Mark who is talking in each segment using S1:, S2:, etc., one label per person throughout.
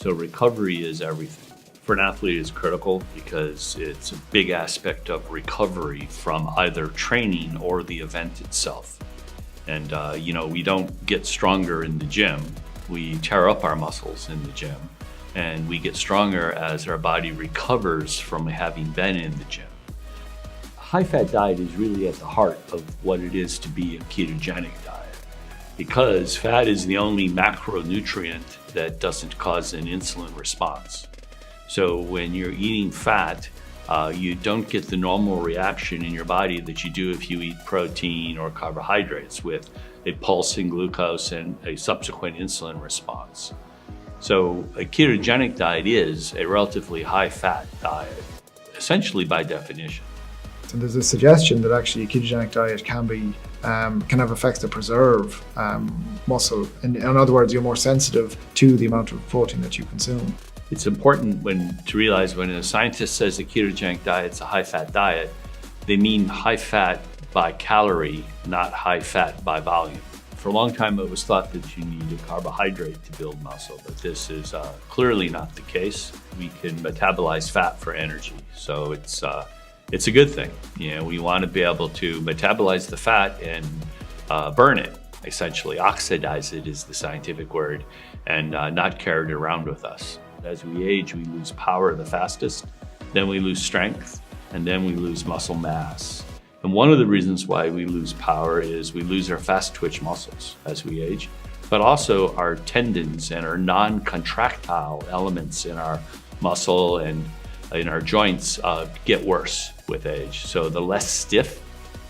S1: So recovery is everything. For an athlete, it's critical because it's a big aspect of recovery from either training or the event itself. And, we don't get stronger in the gym. We tear up our muscles in the gym, and we get stronger as our body recovers from having been in the gym. High-fat diet is really at the heart of what it is to be a ketogenic diet, because fat is the only macronutrient that doesn't cause an insulin response. So when you're eating fat, you don't get the normal reaction in your body that you do if you eat protein or carbohydrates with a pulse in glucose and a subsequent insulin response. So a ketogenic diet is a relatively high-fat diet, essentially by definition.
S2: And there's a suggestion that actually a ketogenic diet can have effects that preserve muscle. In other words, you're more sensitive to the amount of protein that you consume.
S1: It's important to realize when a scientist says a ketogenic diet is a high-fat diet, they mean high-fat by calorie, not high-fat by volume. For a long time, it was thought that you need a carbohydrate to build muscle, but this is clearly not the case. We can metabolize fat for energy, so it's a good thing. We want to be able to metabolize the fat and burn it, essentially. Oxidize it is the scientific word, and not carry it around with us. As we age, we lose power the fastest, then we lose strength, and then we lose muscle mass. And one of the reasons why we lose power is we lose our fast twitch muscles as we age, but also our tendons and our non-contractile elements in our muscle and in our joints get worse with age. So the less stiff,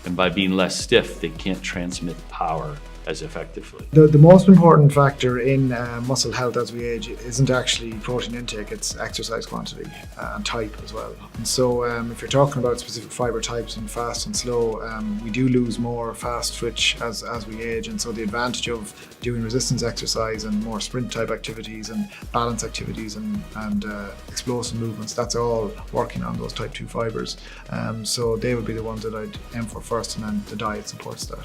S1: and by being less stiff, they can't transmit power as effectively.
S2: The most important factor in muscle health as we age isn't actually protein intake, it's exercise quantity and type as well. And so if you're talking about specific fiber types and fast and slow, we do lose more fast twitch as we age. And so the advantage of doing resistance exercise and more sprint type activities and balance activities and explosive movements, that's all working on those type 2 fibers. So they would be the ones that I'd aim for first, and then the diet supports that.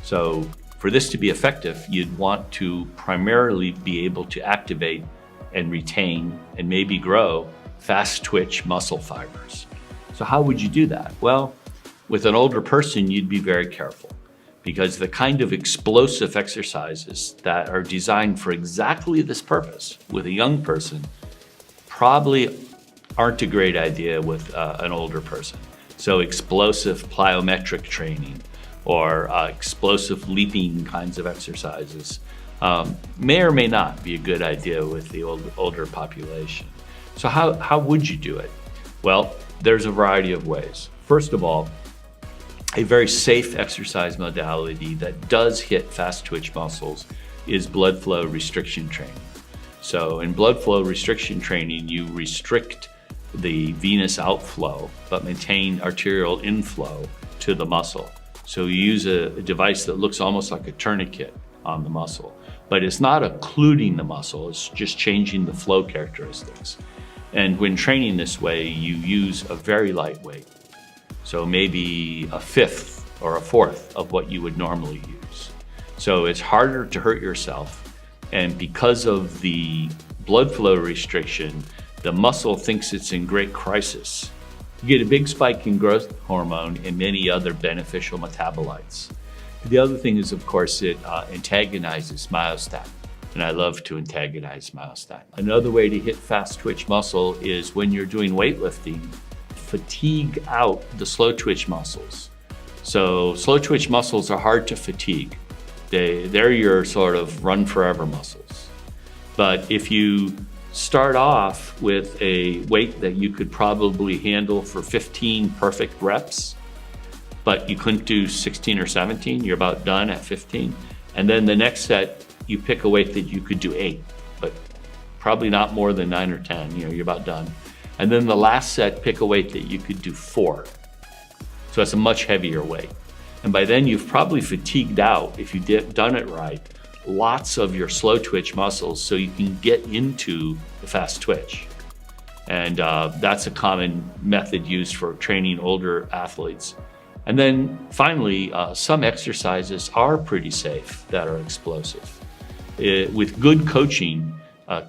S1: So for this to be effective, you'd want to primarily be able to activate and retain and maybe grow fast twitch muscle fibers. So how would you do that? Well, with an older person, you'd be very careful, because the kind of explosive exercises that are designed for exactly this purpose with a young person probably aren't a great idea with an older person. So explosive plyometric training, or explosive leaping kinds of exercises may or may not be a good idea with the older population. So how would you do it? Well, there's a variety of ways. First of all, a very safe exercise modality that does hit fast twitch muscles is blood flow restriction training. So in blood flow restriction training, you restrict the venous outflow but maintain arterial inflow to the muscle. So you use a device that looks almost like a tourniquet on the muscle, but it's not occluding the muscle, it's just changing the flow characteristics. And when training this way, you use a very light weight. So maybe a fifth or a fourth of what you would normally use. So it's harder to hurt yourself. And because of the blood flow restriction, the muscle thinks it's in great crisis. You get a big spike in growth hormone and many other beneficial metabolites. The other thing is, of course, it antagonizes myostatin, and I love to antagonize myostatin. Another way to hit fast twitch muscle is when you're doing weightlifting, fatigue out the slow twitch muscles. So slow twitch muscles are hard to fatigue. They're your sort of run forever muscles. But if you start off with a weight that you could probably handle for 15 perfect reps, but you couldn't do 16 or 17, you're about done at 15. And then the next set, you pick a weight that you could do 8, but probably not more than 9 or 10, you're about done. And then the last set, pick a weight that you could do 4. So that's a much heavier weight. And by then you've probably fatigued out, if you've done it right, lots of your slow twitch muscles so you can get into the fast twitch. And that's a common method used for training older athletes. And then finally, some exercises are pretty safe that are explosive. With good coaching,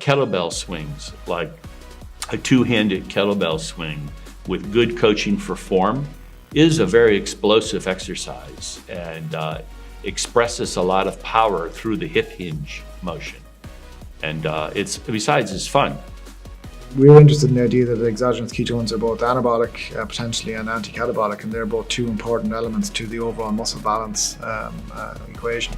S1: kettlebell swings, like a two-handed kettlebell swing with good coaching for form, is a very explosive exercise and expresses a lot of power through the hip hinge motion. And besides, it's fun.
S2: We're interested in the idea that exogenous ketones are both anabolic potentially and anti-catabolic, and they're both two important elements to the overall muscle balance equation.